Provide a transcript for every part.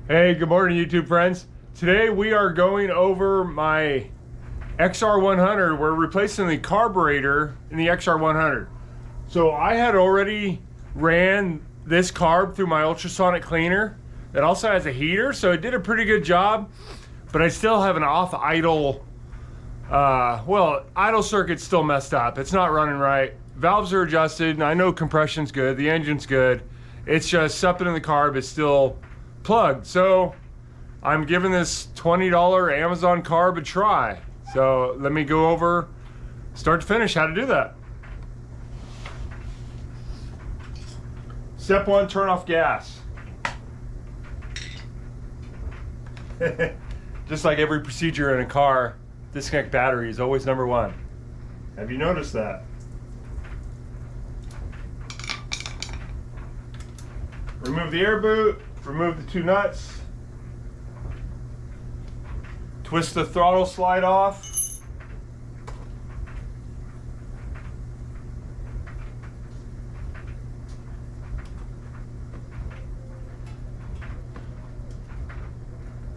Hey, good morning, YouTube friends. Today we are going over my XR100. We're replacing the carburetor in the XR100. So I had already ran this carb through my ultrasonic cleaner that also has a heater, so it did a pretty good job, but I still have an off idle, idle circuit's still messed up. It's not running right. Valves are adjusted, and I know compression's good, the engine's good. It's just something in the carb is still plugged. So I'm giving this $20 Amazon carb a try. So let me go over start to finish how to do that. Step one, turn off gas. Just like every procedure in a car, disconnect battery is always number one. Have you noticed that? Remove the air boot, remove the two nuts, twist the throttle slide off,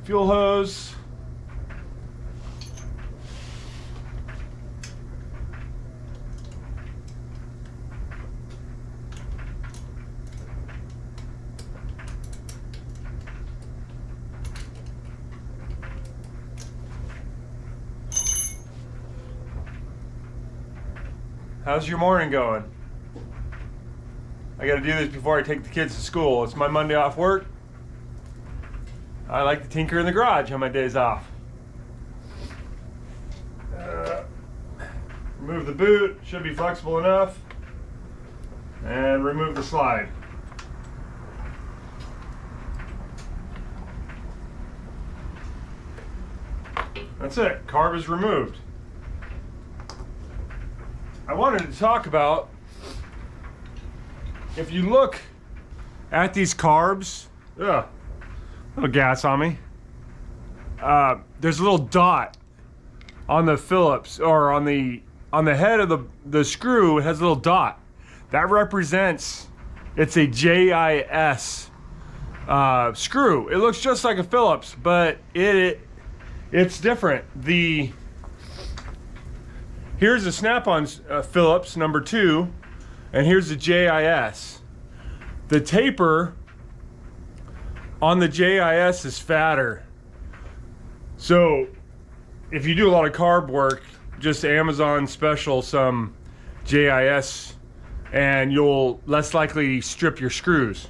fuel hose, how's your morning going? I gotta do this before I take the kids to school. It's my Monday off work. I like to tinker in the garage on my days off. Remove the boot, should be flexible enough. And remove the slide. That's it, carb is removed. I wanted to talk about, if you look at these carbs, little gas on me. There's a little dot on the Phillips, or on the head of the screw. It has a little dot. That represents it's a JIS screw. It looks just like a Phillips, but it's different. Here's a snap-on Phillips number 2, and here's the JIS. The taper on the JIS is fatter. So if you do a lot of carb work, just Amazon special some JIS and you'll less likely strip your screws.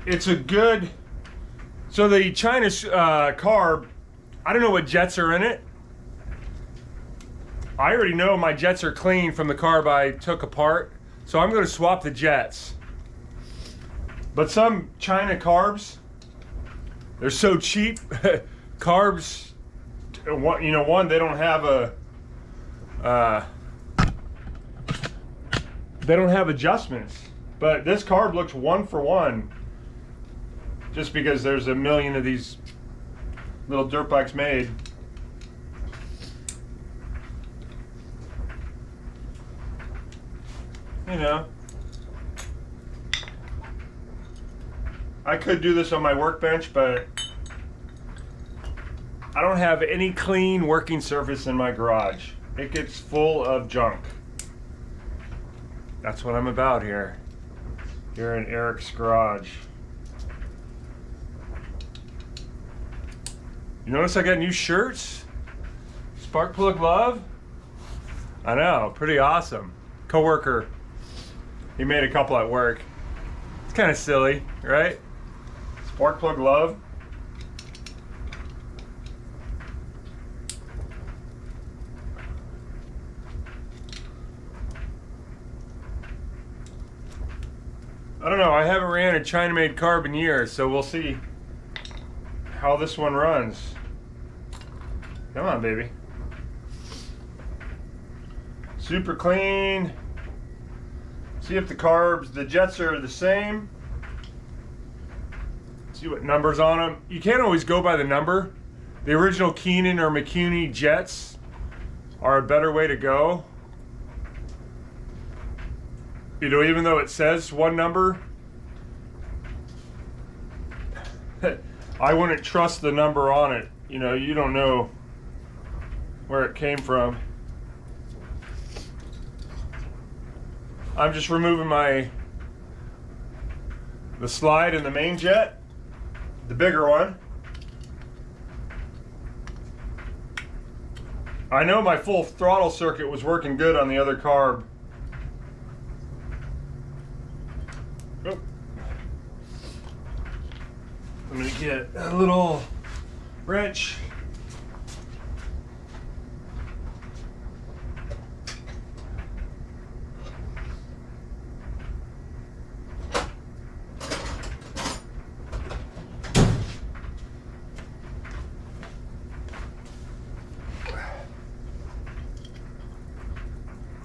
It's a good, so the China carb, I don't know what jets are in it. I already know my jets are clean from the carb I took apart, so I'm going to swap the jets. But some China carbs, they're so cheap. Carbs, one, they don't have adjustments. But this carb looks 1 for 1, just because there's a million of these little dirt bikes made. You know, I could do this on my workbench, but I don't have any clean working surface in my garage. It gets full of junk. That's what I'm about here in Eric's garage. You notice I got new shirts? Spark Plug Love? I know, pretty awesome. Coworker, he made a couple at work. It's kind of silly, right? Spark Plug Love. I don't know, I haven't ran a China-made carb in years, so we'll see how this one runs. Come on, baby. Super clean. See if the jets are the same. See what number's on them. You can't always go by the number. The original Keenan or McCuney jets are a better way to go. You know, even though it says one number, I wouldn't trust the number on it. You know, you don't know where it came from. I'm just removing the slide in the main jet, the bigger one. I know my full throttle circuit was working good on the other carb. Oh. I'm gonna get a little wrench.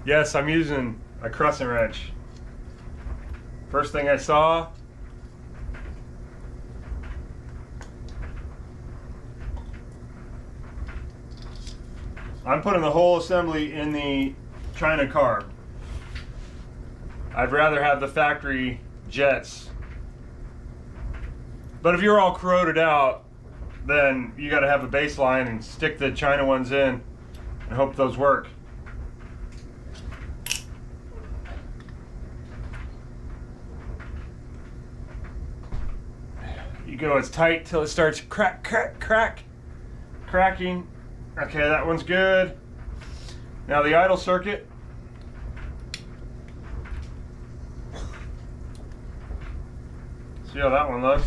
Yes, I'm using a crescent wrench. First thing I saw. I'm putting the whole assembly in the China carb. I'd rather have the factory jets. But if you're all corroded out, then you got to have a baseline and stick the China ones in and hope those work. You go as tight till it starts cracking. Okay, that one's good. Now the idle circuit. See how that one looks.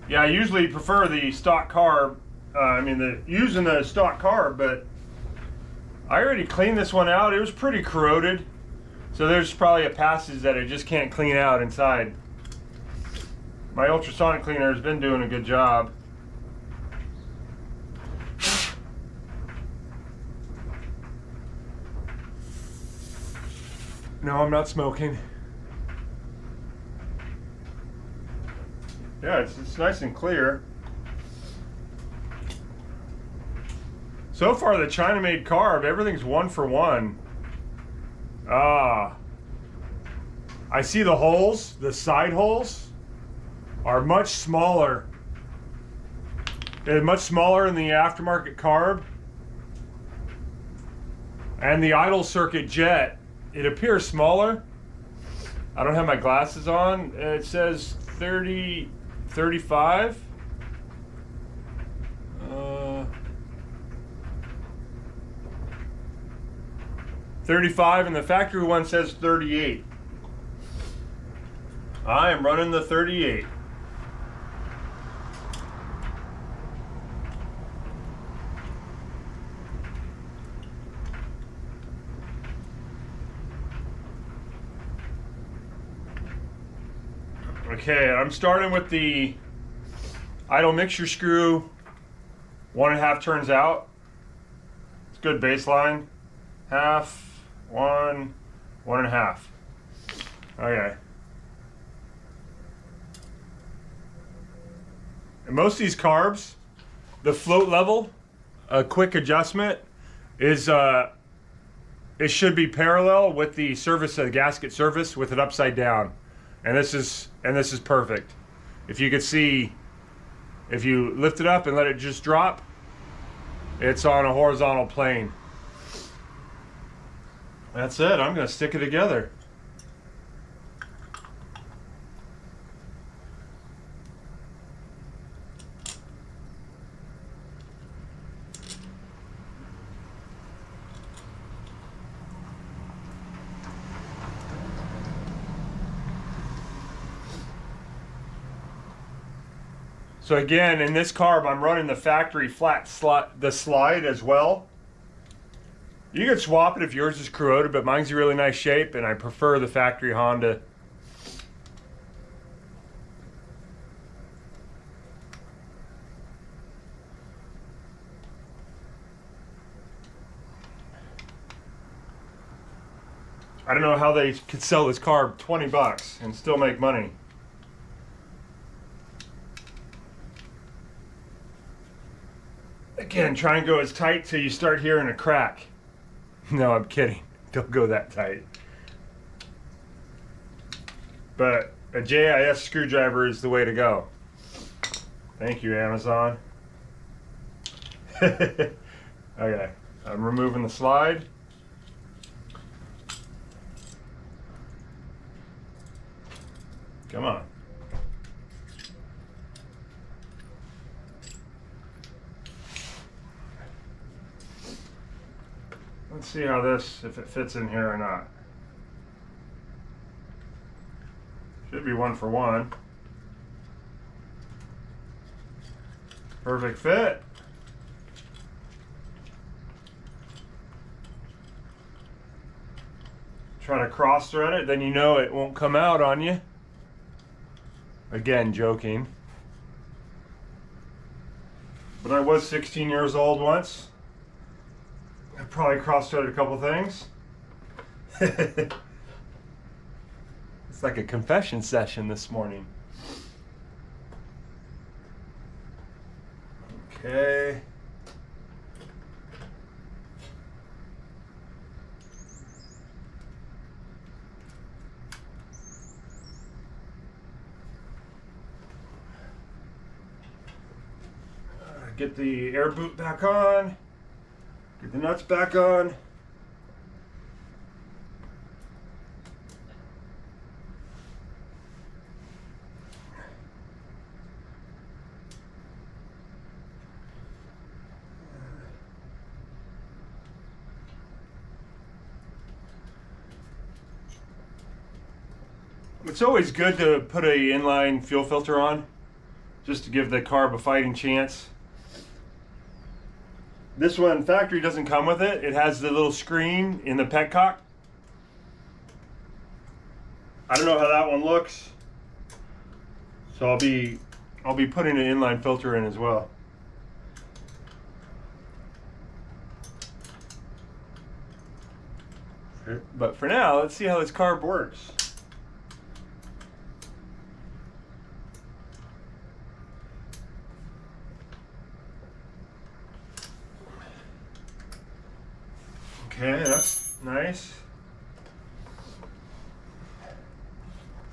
Yeah, I usually prefer the stock carb. Using the stock carb, but I already cleaned this one out. It was pretty corroded. So there's probably a passage that I just can't clean out inside. My ultrasonic cleaner has been doing a good job. No, I'm not smoking. Yeah, it's nice and clear. So far, the China-made carb, everything's 1 for 1. I see the holes, the side holes are much smaller. They're much smaller in the aftermarket carb. And the idle circuit jet, it appears smaller. I don't have my glasses on. It says 30, 35. 35, and the factory one says 38. I am running the 38. Okay, I'm starting with the idle mixture screw, 1.5 turns out. It's good baseline. Half. 1, 1.5. Okay. And most of these carbs, the float level, a quick adjustment is it should be parallel with the surface, the gasket surface, with it upside down. And this is perfect. If you could see, if you lift it up and let it just drop, it's on a horizontal plane. That's it. I'm going to stick it together. So again, in this carb, I'm running the factory flat the slide as well. You could swap it if yours is corroded, but mine's a really nice shape, and I prefer the factory Honda. I don't know how they could sell this carb $20 and still make money. Again, try and go as tight till you start hearing a crack. No, I'm kidding. Don't go that tight. but a JIS screwdriver is the way to go. Thank you, Amazon. Okay, I'm removing the slide. Come on. Let's see how this, if it fits in here or not. Should be 1 for 1. Perfect fit. Try to cross thread it, then you know it won't come out on you. Again, joking. But I was 16 years old once. I probably cross-threaded a couple things. It's like a confession session this morning. Okay. Get the air boot back on. Get the nuts back on. It's always good to put an inline fuel filter on, just to give the carb a fighting chance. This one, factory doesn't come with it. It has the little screen in the petcock. I don't know how that one looks, so I'll be putting an inline filter in as well. But for now, let's see how this carb works. Okay, that's nice.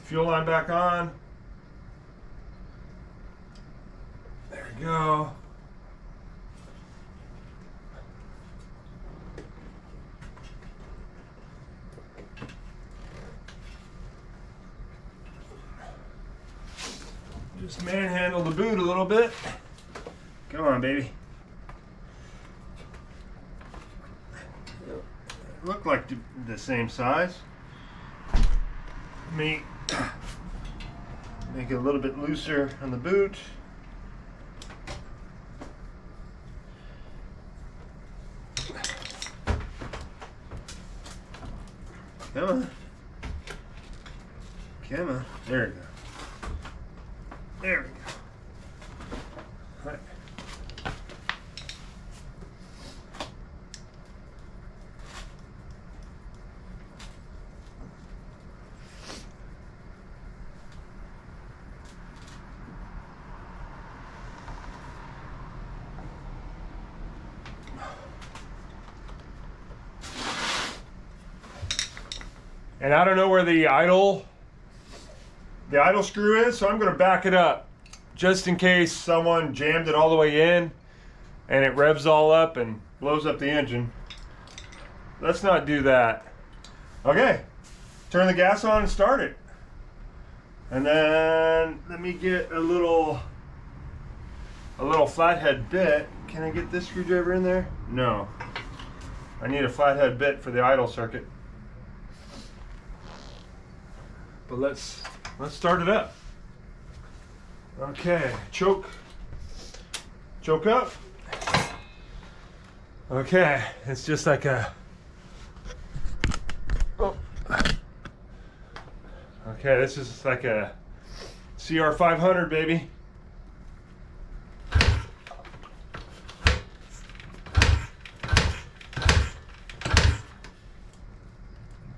Fuel line back on. There we go. Just manhandle the boot a little bit. Come on, baby. Look like the same size. Make it a little bit looser on the boot. Come on. Come on. There we go. There we go. Right. And I don't know where the idle screw is, so I'm going to back it up just in case someone jammed it all the way in and it revs all up and blows up the engine. Let's not do that. Okay, turn the gas on and start it. And then let me get a little flathead bit. Can I get this screwdriver in there? No. I need a flathead bit for the idle circuit. But let's start it up. Okay, choke up. Okay, it's just like a, oh. Okay, this is like a CR500, baby.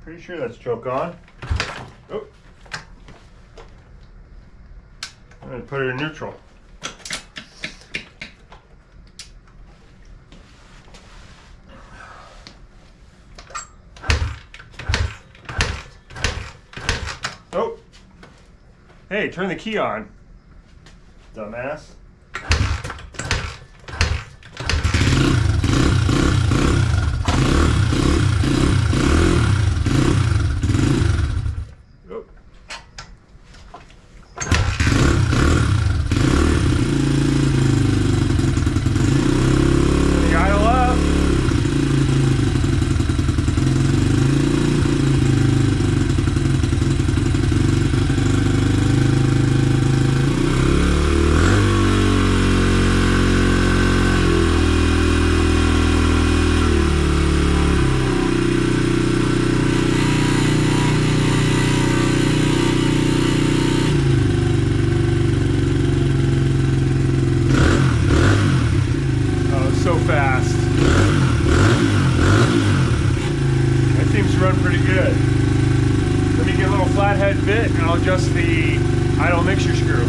Pretty sure that's choke on. Oh. I'm going to put it in neutral. Oh, Hey, turn the key on. Dumbass. Oh. The idle up. So fast. That seems to run pretty good. Let me get a little flathead bit and I'll adjust the idle mixture screw.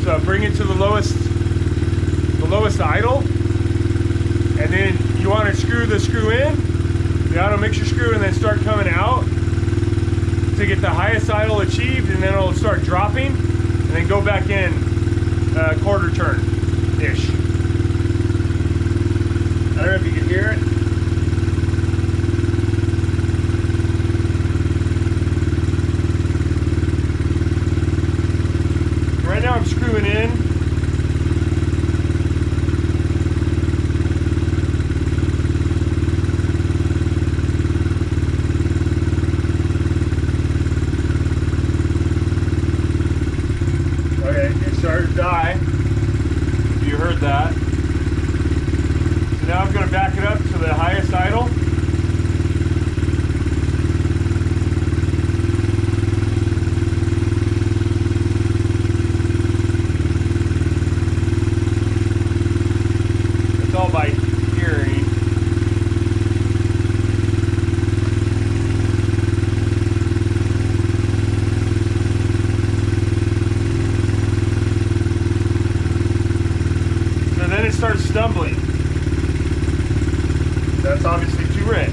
So bring it to the lowest idle, and then you want to screw the screw in, the idle mixture screw, and then start coming out to get the highest idle achieved, and then it'll start dropping, and then go back in quarter turn-ish. I don't know if you can hear it. Right now I'm screwing in. Okay, it started to die. You heard that. So now I'm going to back it up to the highest idle. All by hearing. And then it starts stumbling. That's obviously too rich.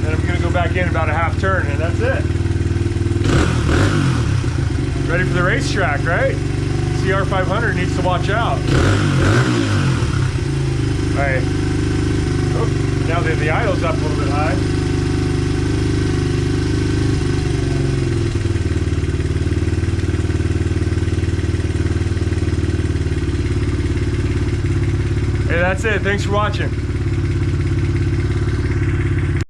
Then I'm going to go back in about a half turn, and that's it. Ready for the racetrack, right? CR500 needs to watch out. All right. Oh, now the idle's up a little bit high. Hey, that's it. Thanks for watching.